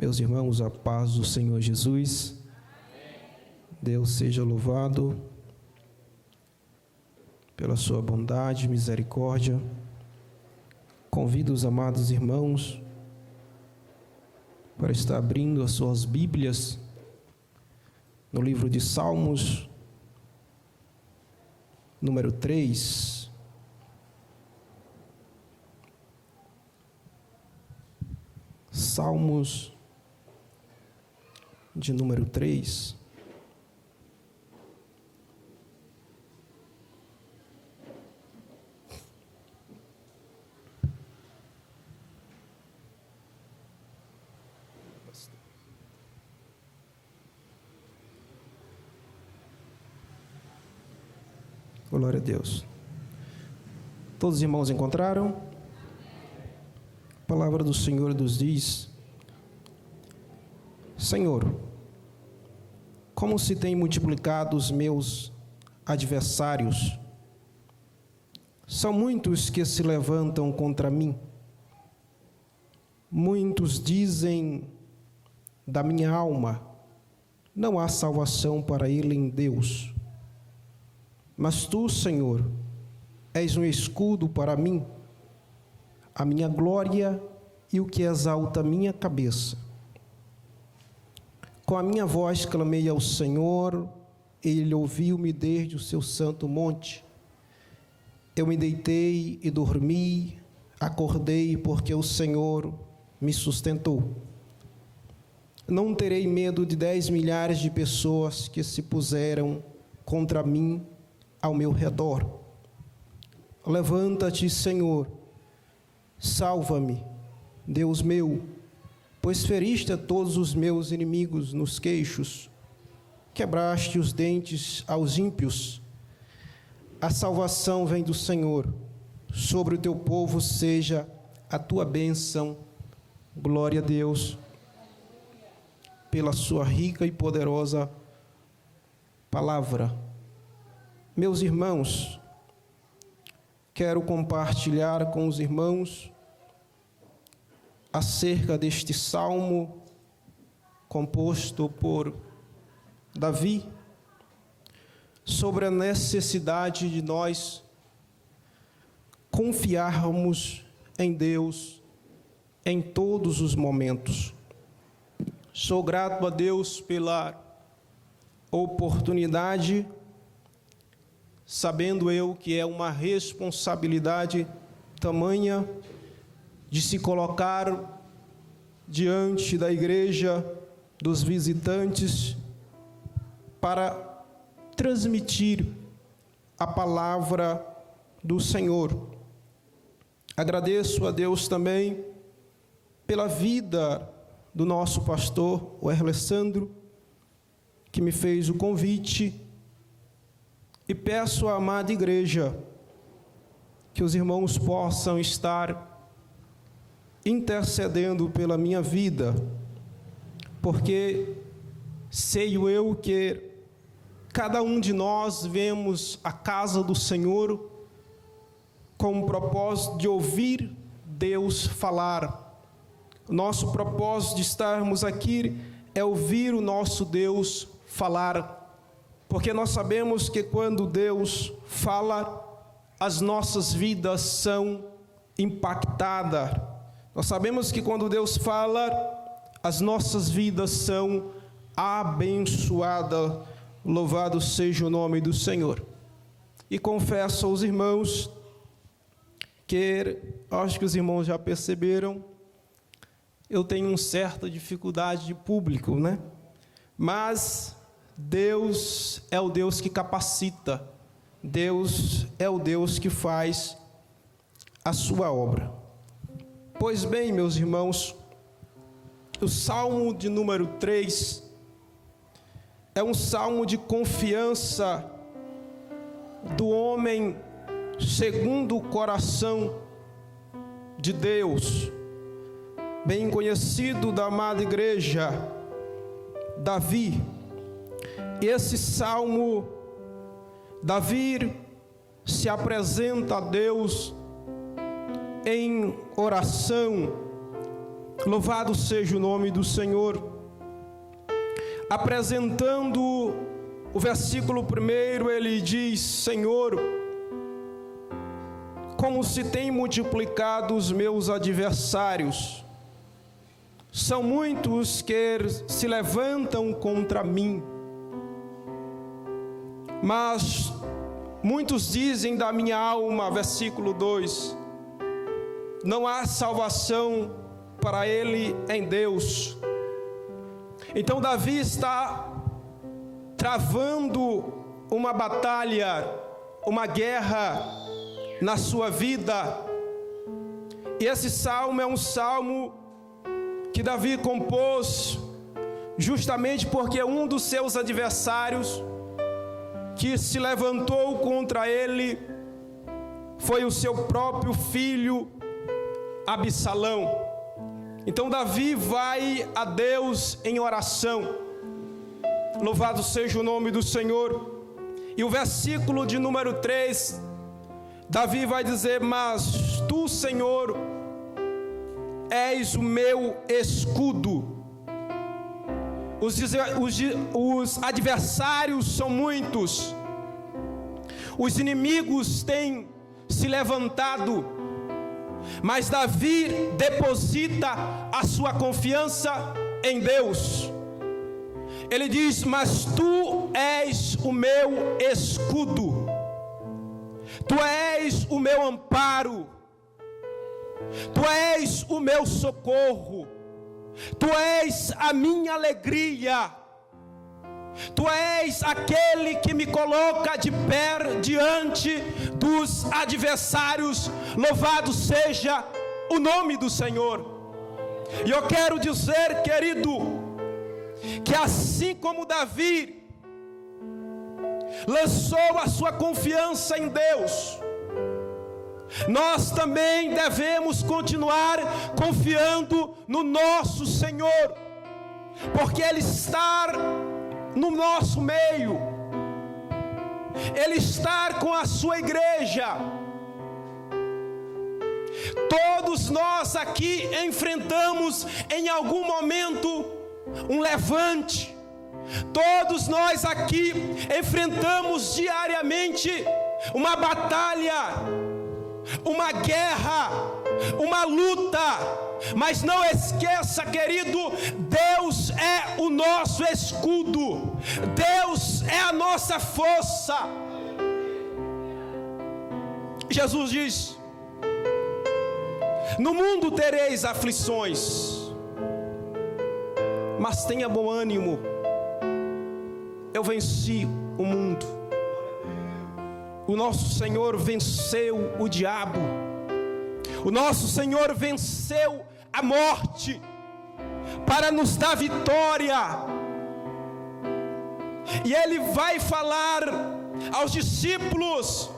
Meus irmãos, a paz do Senhor Jesus. Deus seja louvado pela sua bondade e misericórdia. Convido os amados irmãos para estar abrindo as suas Bíblias no livro de Salmos, número 3. Salmos de número 3. Glória a Deus. Todos os irmãos encontraram? A palavra do Senhor nos diz: Senhor, como se têm multiplicado os meus adversários? São muitos que se levantam contra mim. Muitos dizem da minha alma: não há salvação para ele em Deus. Mas tu, Senhor, és um escudo para mim, a minha glória e o que exalta a minha cabeça. Com a minha voz clamei ao Senhor, Ele ouviu-me desde o seu santo monte. Eu me deitei e dormi, acordei porque o Senhor me sustentou. Não terei medo de 10 milhares de pessoas que se puseram contra mim ao meu redor. Levanta-te, Senhor, salva-me, Deus meu, pois feriste a todos os meus inimigos nos queixos, quebraste os dentes aos ímpios. A salvação vem do Senhor, sobre o teu povo seja a tua bênção. Glória a Deus, pela sua rica e poderosa palavra. Meus irmãos, quero compartilhar com os irmãos acerca deste salmo composto por Davi, sobre a necessidade de nós confiarmos em Deus em todos os momentos. Sou grato a Deus pela oportunidade, sabendo eu que é uma responsabilidade tamanha de se colocar diante da igreja, dos visitantes, para transmitir a palavra do Senhor. Agradeço a Deus também pela vida do nosso pastor, o Alessandro, que me fez o convite, e peço à amada igreja que os irmãos possam estar intercedendo pela minha vida, porque sei eu que cada um de nós vemos a casa do Senhor com o propósito de ouvir Deus falar. Nosso propósito de estarmos aqui é ouvir o nosso Deus falar, porque nós sabemos que quando Deus fala, as nossas vidas são impactadas. Nós sabemos que quando Deus fala, as nossas vidas são abençoadas. Louvado seja o nome do Senhor. E confesso aos irmãos que, acho que os irmãos já perceberam, eu tenho uma certa dificuldade de público, né? Mas Deus é o Deus que capacita, Deus é o Deus que faz a sua obra. Pois bem, meus irmãos, o Salmo de número 3 é um salmo de confiança do homem segundo o coração de Deus, bem conhecido da amada igreja, Davi. Esse salmo, Davi se apresenta a Deus em oração, Louvado seja o nome do Senhor. Apresentando o versículo 1, ele diz: Senhor, como se tem multiplicado os meus adversários, são muitos que se levantam contra mim. Mas muitos dizem da minha alma, versículo 2, não há salvação para ele em Deus. Então Davi está travando uma batalha, uma guerra na sua vida. E esse salmo é um salmo que Davi compôs justamente porque um dos seus adversários que se levantou contra ele foi o seu próprio filho Absalão. Então Davi vai a Deus em oração. Louvado seja o nome do Senhor. E o versículo de número 3, Davi vai dizer: mas tu, Senhor, és o meu escudo. Os adversários são muitos, os inimigos têm se levantado, mas Davi deposita a sua confiança em Deus. Ele diz: mas tu és o meu escudo, tu és o meu amparo, tu és o meu socorro, tu és a minha alegria, tu és aquele que me coloca de pé diante dos adversários. Louvado seja o nome do Senhor. E eu quero dizer, querido, que assim como Davi lançou a sua confiança em Deus, nós também devemos continuar confiando no nosso Senhor, porque Ele está no nosso meio, Ele está com a sua igreja. Todos nós aqui enfrentamos em algum momento um levante. Todos nós aqui enfrentamos diariamente uma batalha, uma guerra, uma luta. Mas não esqueça, querido, Deus é o nosso escudo, Deus é a nossa força. Jesus diz: no mundo tereis aflições, mas tenha bom ânimo, eu venci o mundo. O nosso Senhor venceu o diabo, o nosso Senhor venceu a morte para nos dar vitória. E Ele vai falar aos discípulos,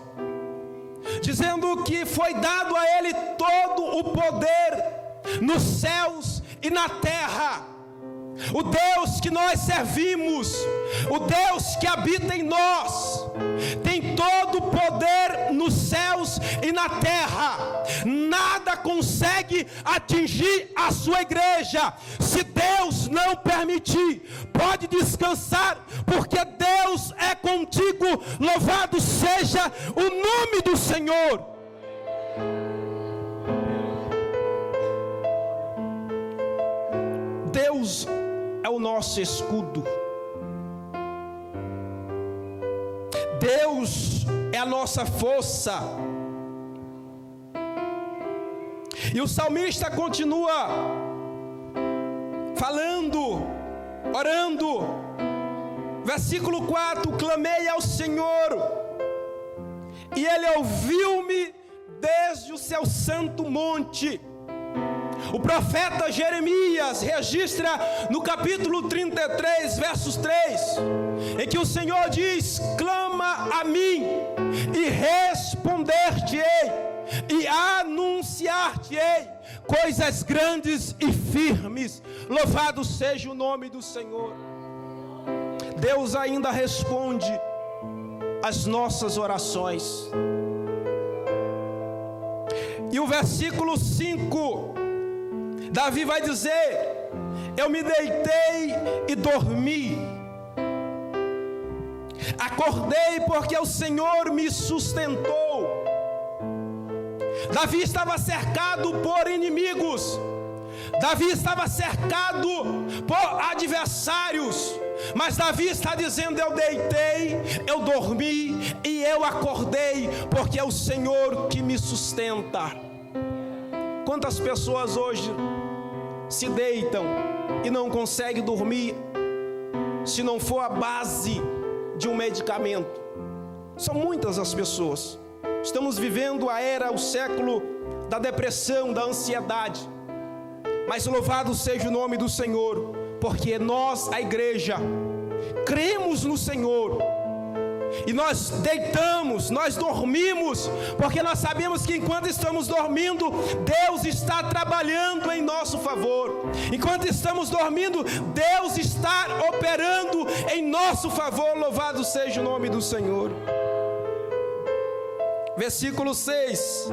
dizendo que foi dado a Ele todo o poder nos céus e na terra. O Deus que nós servimos, o Deus que habita em nós, tem todo o poder nos céus e na terra. Nada consegue atingir a sua igreja. Se Deus não permitir, pode descansar, porque Deus é contigo. Louvado seja o nome do Senhor. Deus é o nosso escudo. Deus é a nossa força. E o salmista continua falando, orando. Versículo 4: clamei ao Senhor, e Ele ouviu-me desde o seu santo monte. O profeta Jeremias registra no capítulo 33, versos 3, em que o Senhor diz: clama a mim e responder-te-ei, e anunciar-te-ei coisas grandes e firmes. Louvado seja o nome do Senhor. Deus ainda responde às nossas orações. E o versículo 5 Davi vai dizer: eu me deitei e dormi, acordei porque o Senhor me sustentou. Davi estava cercado por inimigos, Davi estava cercado por adversários, mas Davi está dizendo: eu deitei, eu dormi e eu acordei, porque é o Senhor que me sustenta. Quantas pessoas hoje se deitam e não conseguem dormir, se não for a base de um medicamento? São muitas as pessoas. Estamos vivendo a era, o século da depressão, da ansiedade. Mas louvado seja o nome do Senhor, porque nós, a igreja, cremos no Senhor, e nós deitamos, nós dormimos, porque nós sabemos que enquanto estamos dormindo, Deus está trabalhando em nosso favor. Enquanto estamos dormindo, Deus está operando em nosso favor. Louvado seja o nome do Senhor. Versículo 6,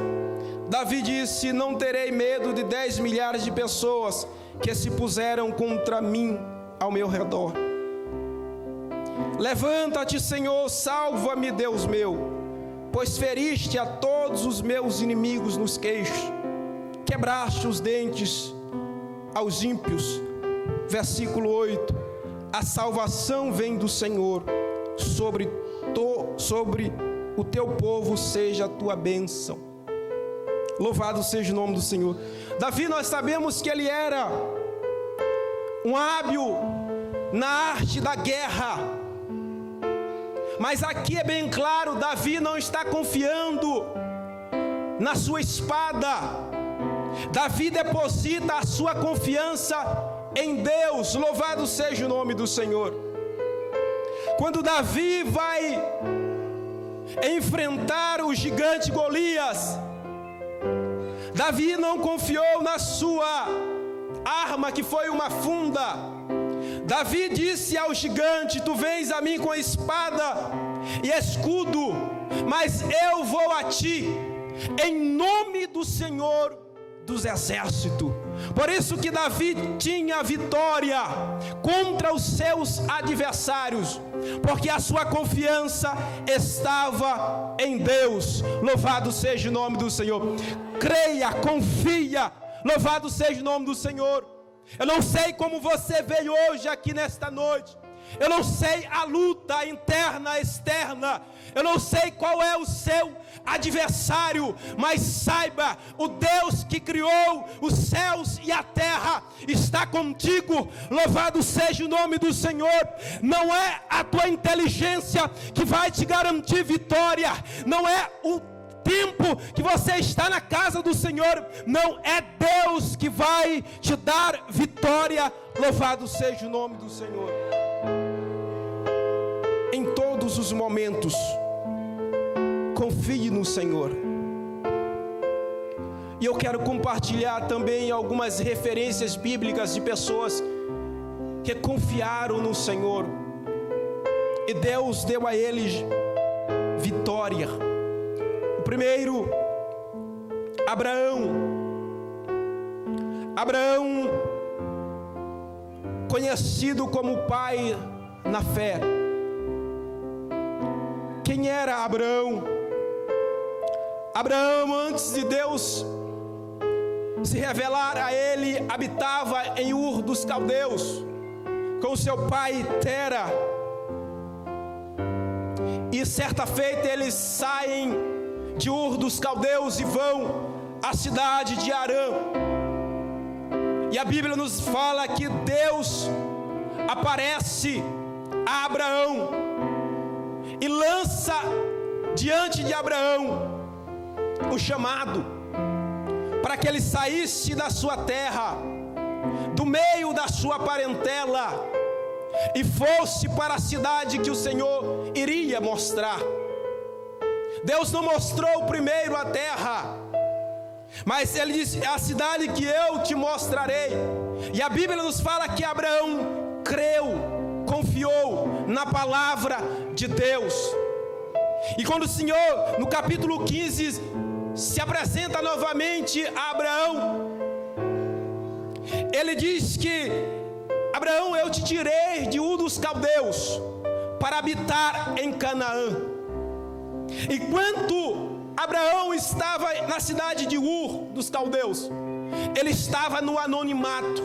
Davi disse: não terei medo de 10 milhares de pessoas que se puseram contra mim ao meu redor. Levanta-te, Senhor, salva-me, Deus meu, pois feriste a todos os meus inimigos nos queixos, quebraste os dentes aos ímpios. Versículo 8, a salvação vem do Senhor, sobre o teu povo seja a tua bênção. Louvado seja o nome do Senhor. Davi, nós sabemos que ele era um hábil na arte da guerra, mas aqui é bem claro, Davi não está confiando na sua espada. Davi deposita a sua confiança em Deus. Louvado seja o nome do Senhor. Quando Davi vai enfrentar o gigante Golias, Davi não confiou na sua arma, que foi uma funda. Davi disse ao gigante: tu vens a mim com espada e escudo, mas eu vou a ti em nome do Senhor dos exércitos. Por isso que Davi tinha vitória contra os seus adversários, porque a sua confiança estava em Deus. Louvado seja o nome do Senhor. Creia, confia. Louvado seja o nome do Senhor. Eu não sei como você veio hoje aqui nesta noite. Eu não sei a luta interna, externa. Eu não sei qual é o seu adversário, mas saiba, o Deus que criou os céus e a terra está contigo. Louvado seja o nome do Senhor. Não é a tua inteligência que vai te garantir vitória, não é o tempo que você está na casa do Senhor, não, é Deus que vai te dar vitória. Louvado seja o nome do Senhor. Em todos os momentos, confie no Senhor. E eu quero compartilhar também algumas referências bíblicas de pessoas que confiaram no Senhor e Deus deu a eles vitória. O primeiro, Abraão, conhecido como pai na fé. Quem era Abraão? Abraão, antes de Deus se revelar a ele, habitava em Ur dos Caldeus com seu pai Tera. E certa feita eles saem de Ur dos Caldeus e vão à cidade de Harã. E a Bíblia nos fala que Deus aparece a Abraão e lança diante de Abraão o chamado para que ele saísse da sua terra, do meio da sua parentela, e fosse para a cidade que o Senhor iria mostrar. Deus não mostrou primeiro a terra, mas ele disse: a cidade que eu te mostrarei. E a Bíblia nos fala que Abraão creu, confiou na palavra de Deus. E quando o Senhor, no capítulo 15, se apresenta novamente a Abraão, ele diz que: Abraão, eu te tirei de Ur dos Caldeus para habitar em Canaã. Enquanto Abraão estava na cidade de Ur dos Caldeus, ele estava no anonimato,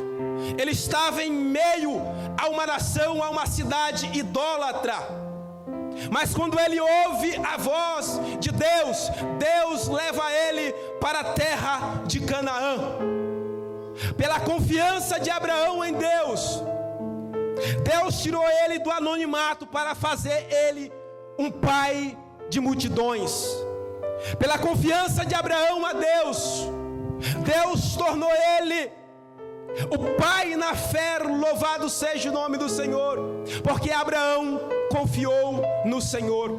ele estava em meio a uma nação, a uma cidade idólatra. Mas quando ele ouve a voz de Deus, Deus leva ele para a terra de Canaã. Pela confiança de Abraão em Deus, Deus tirou ele do anonimato para fazer ele um pai de multidões. Pela confiança de Abraão a Deus, Deus tornou ele o pai na fé. Louvado seja o nome do Senhor, porque Abraão confiou no Senhor.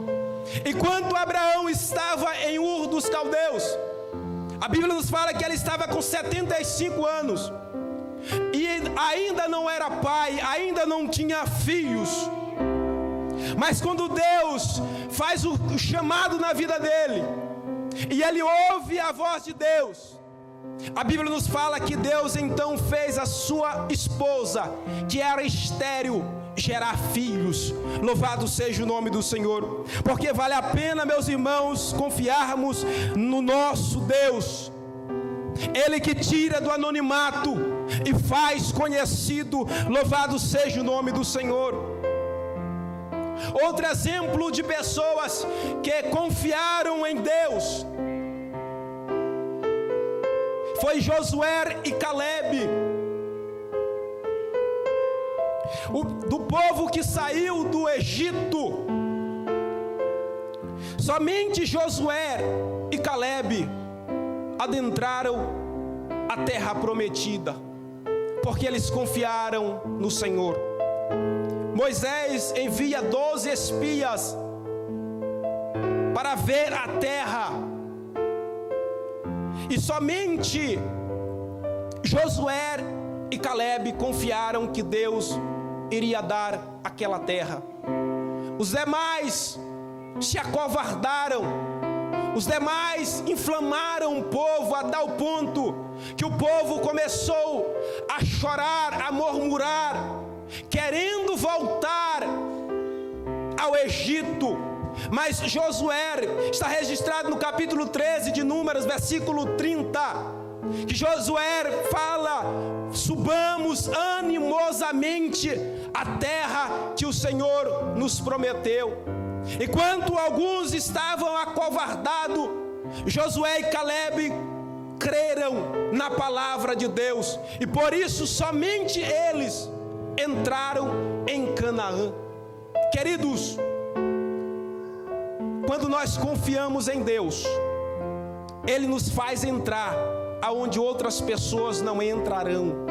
Enquanto Abraão estava em Ur dos Caldeus, a Bíblia nos fala que ele estava com 75 anos, e ainda não era pai, ainda não tinha filhos. Mas quando Deus faz o chamado na vida dele, e ele ouve a voz de Deus, a Bíblia nos fala que Deus então fez a sua esposa, que era estéril, gerar filhos. Louvado seja o nome do Senhor, porque vale a pena, meus irmãos, confiarmos no nosso Deus, Ele que tira do anonimato e faz conhecido. Louvado seja o nome do Senhor. Outro exemplo de pessoas que confiaram em Deus foi Josué e Caleb, do povo que saiu do Egito. Somente Josué e Caleb adentraram a terra prometida, porque eles confiaram no Senhor. Moisés envia 12 espias para ver a terra, e somente Josué e Caleb confiaram que Deus iria dar aquela terra. Os demais se acovardaram, os demais inflamaram o povo a tal ponto que o povo começou a chorar, a murmurar, querendo voltar ao Egito. Mas Josué, está registrado no capítulo 13 de Números, versículo 30, que Josué fala: subamos animosamente a terra que o Senhor nos prometeu. Enquanto alguns estavam acovardados, Josué e Caleb creram na palavra de Deus, e por isso somente eles entraram em Canaã. Queridos, quando nós confiamos em Deus, Ele nos faz entrar aonde outras pessoas não entrarão.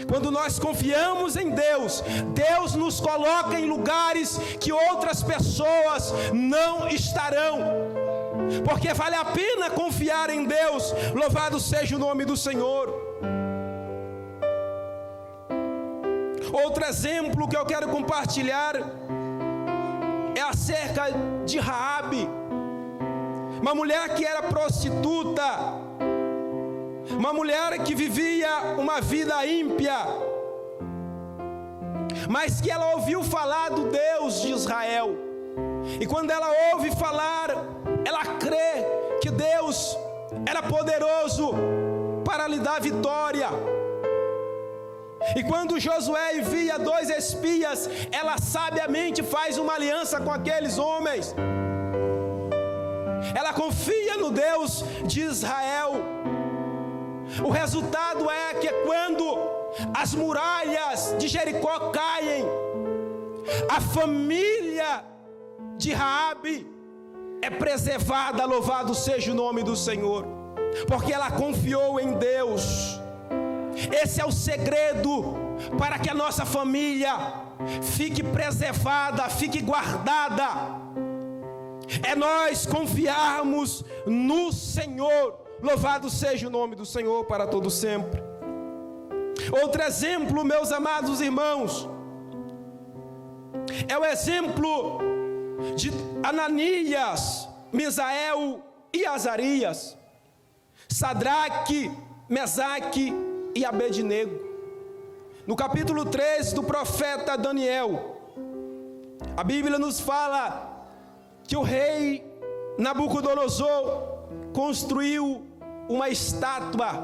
Quando nós confiamos em Deus, Deus nos coloca em lugares que outras pessoas não estarão, porque vale a pena confiar em Deus. Louvado seja o nome do Senhor. Outro exemplo que eu quero compartilhar é acerca de Raabe, uma mulher que era prostituta, uma mulher que vivia uma vida ímpia, mas que ela ouviu falar do Deus de Israel, e quando ela ouve falar, ela crê que Deus era poderoso para lhe dar vitória. E quando Josué envia 2 espias, ela sabiamente faz uma aliança com aqueles homens. Ela confia no Deus de Israel. O resultado é que quando as muralhas de Jericó caem, a família de Raabe é preservada. Louvado seja o nome do Senhor, porque ela confiou em Deus. Esse é o segredo para que a nossa família fique preservada, fique guardada. É nós confiarmos no Senhor. Louvado seja o nome do Senhor para todo sempre. Outro exemplo, meus amados irmãos, é o exemplo de Ananias, Misael e Azarias. Sadraque, Mesaque e Abednego. No capítulo 3 do profeta Daniel, a Bíblia nos fala que o rei Nabucodonosor construiu uma estátua,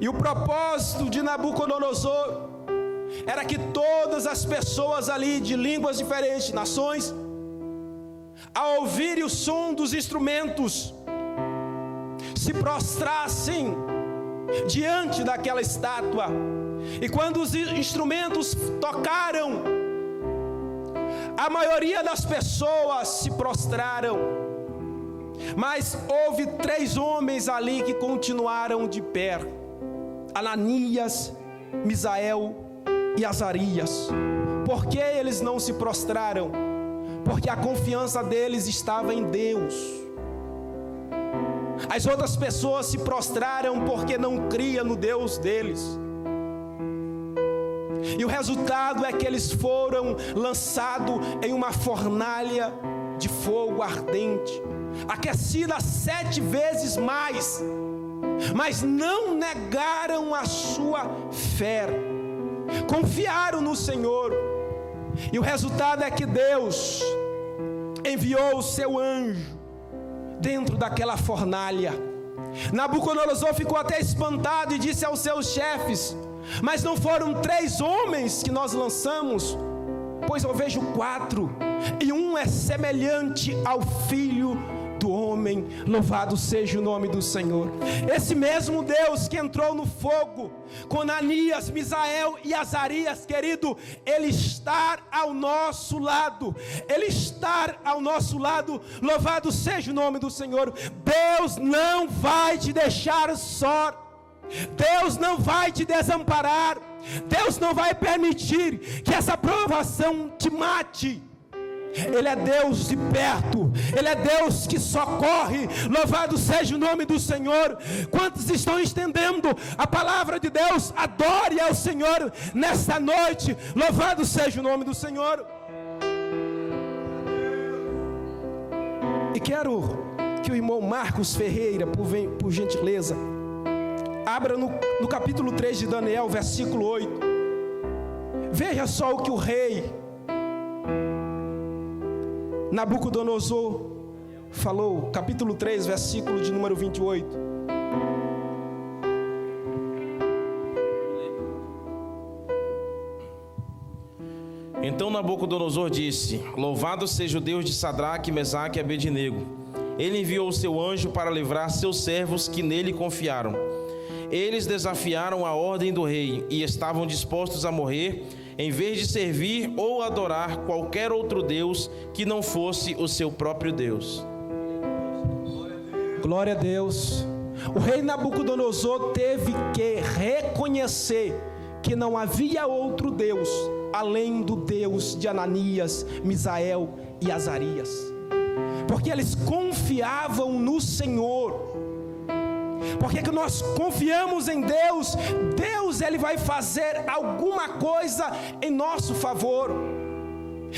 e o propósito de Nabucodonosor era que todas as pessoas ali de línguas diferentes, nações, ao ouvirem o som dos instrumentos, se prostrassem diante daquela estátua. E quando os instrumentos tocaram, a maioria das pessoas se prostraram, mas houve 3 homens ali que continuaram de pé: Ananias, Misael e Azarias. Por que eles não se prostraram? Porque a confiança deles estava em Deus. As outras pessoas se prostraram porque não criam no Deus deles. E o resultado é que eles foram lançados em uma fornalha de fogo ardente, aquecida 7 vezes mais, mas não negaram a sua fé, confiaram no Senhor. E o resultado é que Deus enviou o seu anjo dentro daquela fornalha. Nabucodonosor ficou até espantado e disse aos seus chefes: mas não foram 3 homens que nós lançamos? Pois eu vejo 4, e um é semelhante ao Filho do Homem. Louvado seja o nome do Senhor. Esse mesmo Deus que entrou no fogo com Ananias, Misael e Azarias, querido, Ele está ao nosso lado. Ele está ao nosso lado. Louvado seja o nome do Senhor. Deus não vai te deixar só. Deus não vai te desamparar. Deus não vai permitir que essa provação te mate. Ele é Deus de perto. Ele é Deus que socorre. Louvado seja o nome do Senhor. Quantos estão entendendo a palavra de Deus? Adore ao Senhor nesta noite. Louvado seja o nome do Senhor. E quero que o irmão Marcos Ferreira, por gentileza, abra no capítulo 3 de Daniel, versículo 8. Veja só o que o rei Nabucodonosor falou, capítulo 3, versículo de número 28. Então Nabucodonosor disse: louvado seja o Deus de Sadraque, Mesaque e Abednego. Ele enviou o seu anjo para livrar seus servos que nele confiaram. Eles desafiaram a ordem do rei e estavam dispostos a morrer, em vez de servir ou adorar qualquer outro Deus que não fosse o seu próprio Deus. Glória a Deus. O rei Nabucodonosor teve que reconhecer que não havia outro Deus além do Deus de Ananias, Misael e Azarias, porque eles confiavam no Senhor. Porque que nós confiamos em Deus, Deus Ele vai fazer alguma coisa em nosso favor.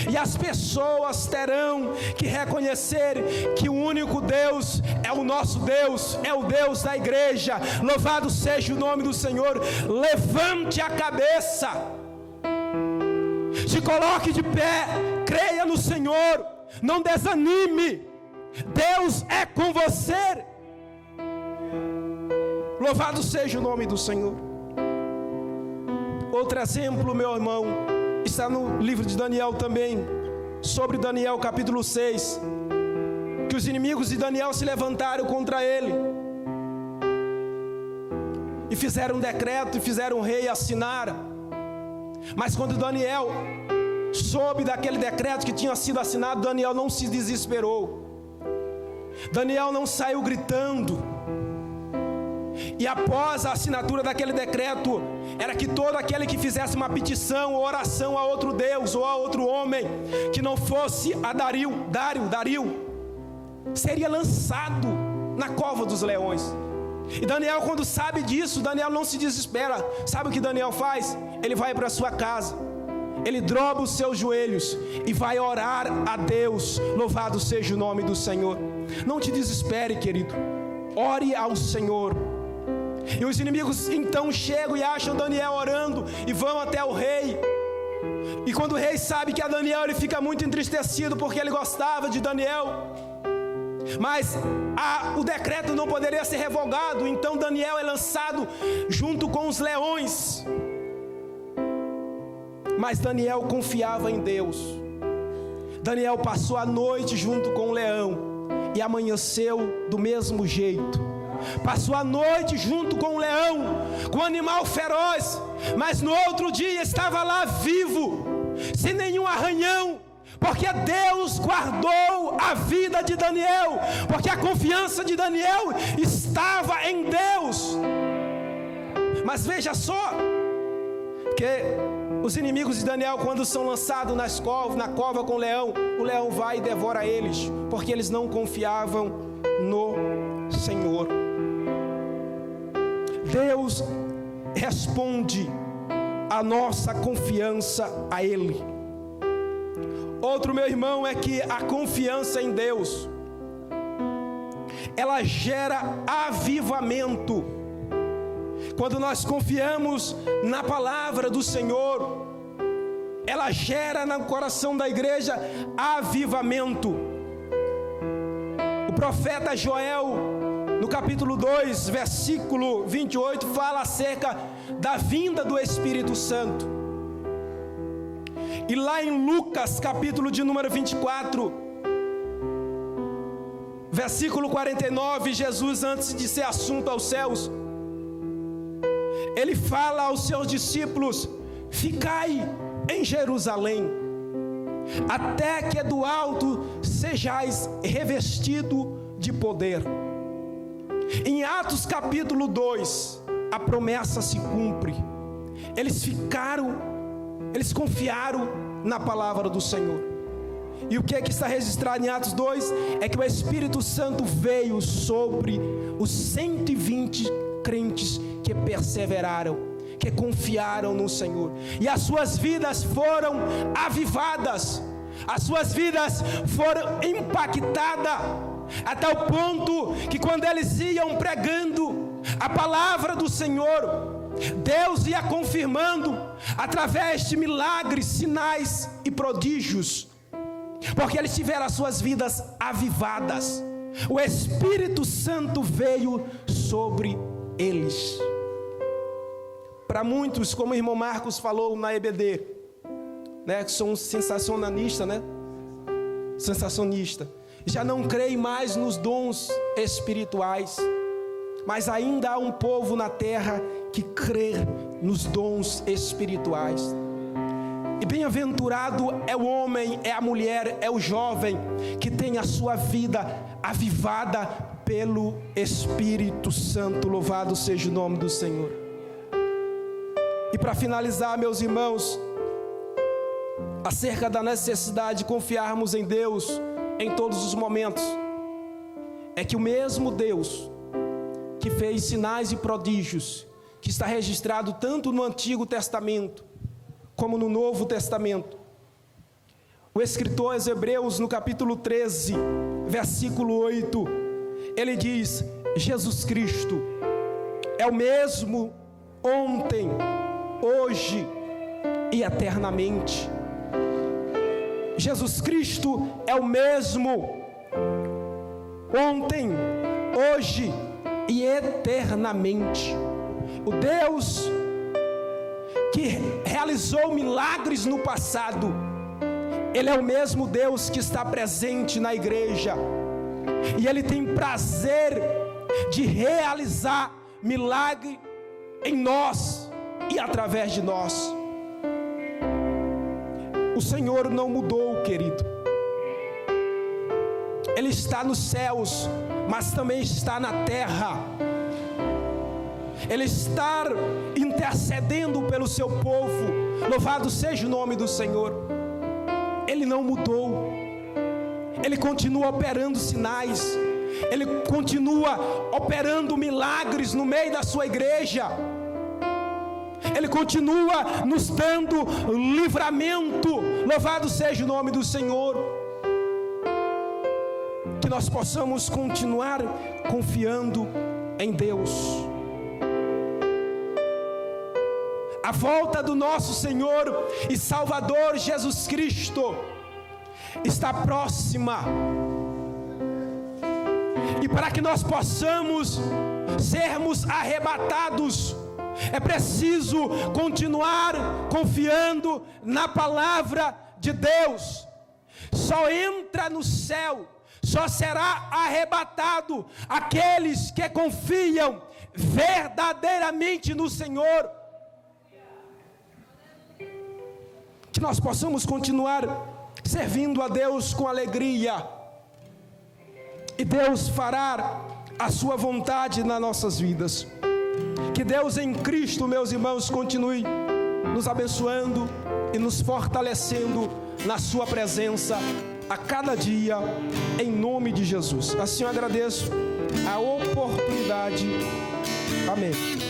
E as pessoas terão que reconhecer que o único Deus é o nosso Deus, é o Deus da igreja. Louvado seja o nome do Senhor. Levante a cabeça, se coloque de pé, creia no Senhor, não desanime. Deus é com você. Louvado seja o nome do Senhor. Outro exemplo, meu irmão, está no livro de Daniel também, sobre Daniel capítulo 6, que os inimigos de Daniel se levantaram contra ele, e fizeram um decreto, e fizeram o rei assinar. Mas quando Daniel soube daquele decreto que tinha sido assinado, Daniel não se desesperou, Daniel não saiu gritando. E após a assinatura daquele decreto, era que todo aquele que fizesse uma petição ou oração a outro Deus ou a outro homem, que não fosse a Dario, seria lançado na cova dos leões. E Daniel, quando sabe disso, Daniel não se desespera. Sabe o que Daniel faz? Ele vai para a sua casa, ele dobra os seus joelhos e vai orar a Deus. Louvado seja o nome do Senhor. Não te desespere, querido. Ore ao Senhor. E os inimigos então chegam e acham Daniel orando e vão até o rei. E quando o rei sabe que é Daniel, ele fica muito entristecido, porque ele gostava de Daniel. Mas o decreto não poderia ser revogado. Então Daniel é lançado junto com os leões. Mas Daniel confiava em Deus. Daniel passou a noite junto com o leão e amanheceu do mesmo jeito. Passou a noite junto com o leão, com o animal feroz, mas no outro dia estava lá vivo, sem nenhum arranhão, porque Deus guardou a vida de Daniel, porque a confiança de Daniel estava em Deus. Mas veja só, que os inimigos de Daniel, quando são lançados na cova com o leão vai e devora eles, porque eles não confiavam no Senhor. Deus responde a nossa confiança a Ele. Outro, meu irmão, é que a confiança em Deus, ela gera avivamento. Quando nós confiamos na palavra do Senhor, ela gera no coração da igreja avivamento. O profeta Joel, no capítulo 2, versículo 28, fala acerca da vinda do Espírito Santo. E lá em Lucas, capítulo de número 24, versículo 49, Jesus, antes de ser assunto aos céus, ele fala aos seus discípulos: ficai em Jerusalém, até que do alto sejais revestido de poder. Em Atos capítulo 2, a promessa se cumpre. Eles confiaram na palavra do Senhor. E o que é que está registrado em Atos 2? É que o Espírito Santo veio sobre os 120 crentes que perseveraram, que confiaram no Senhor. E as suas vidas foram avivadas, as suas vidas foram impactadas, até o ponto que quando eles iam pregando a palavra do Senhor, Deus ia confirmando através de milagres, sinais e prodígios, porque eles tiveram as suas vidas avivadas. O Espírito Santo veio sobre eles. Para muitos, como o irmão Marcos falou na EBD, que são sensacionalistas, sensacionista, já não creem mais nos dons espirituais, mas ainda há um povo na terra que crê nos dons espirituais. E bem-aventurado é o homem, é a mulher, é o jovem que tem a sua vida avivada pelo Espírito Santo. Louvado seja o nome do Senhor. E para finalizar, meus irmãos, acerca da necessidade de confiarmos em Deus em todos os momentos, é que o mesmo Deus que fez sinais e prodígios, que está registrado tanto no Antigo Testamento como no Novo Testamento, o escritor aos Hebreus, no capítulo 13, versículo 8, ele diz: Jesus Cristo é o mesmo ontem, hoje e eternamente. Jesus Cristo é o mesmo ontem, hoje e eternamente. O Deus que realizou milagres no passado, Ele é o mesmo Deus que está presente na igreja, e Ele tem prazer de realizar milagre em nós e através de nós. O Senhor não mudou, querido. Ele está nos céus, mas também está na terra. Ele está intercedendo pelo seu povo. Louvado seja o nome do Senhor. Ele não mudou. Ele continua operando sinais. Ele continua operando milagres no meio da sua igreja. Ele continua nos dando livramento. Louvado seja o nome do Senhor. Que nós possamos continuar confiando em Deus. a volta do nosso Senhor e Salvador Jesus Cristo está próxima. E para que nós possamos sermos arrebatados, é preciso continuar confiando na palavra de Deus. Só entra no céu, só será arrebatado aqueles que confiam verdadeiramente no Senhor. Que nós possamos continuar servindo a Deus com alegria, e Deus fará a sua vontade nas nossas vidas. Que Deus em Cristo, meus irmãos, continue nos abençoando e nos fortalecendo na sua presença a cada dia, em nome de Jesus. Assim eu agradeço a oportunidade. Amém.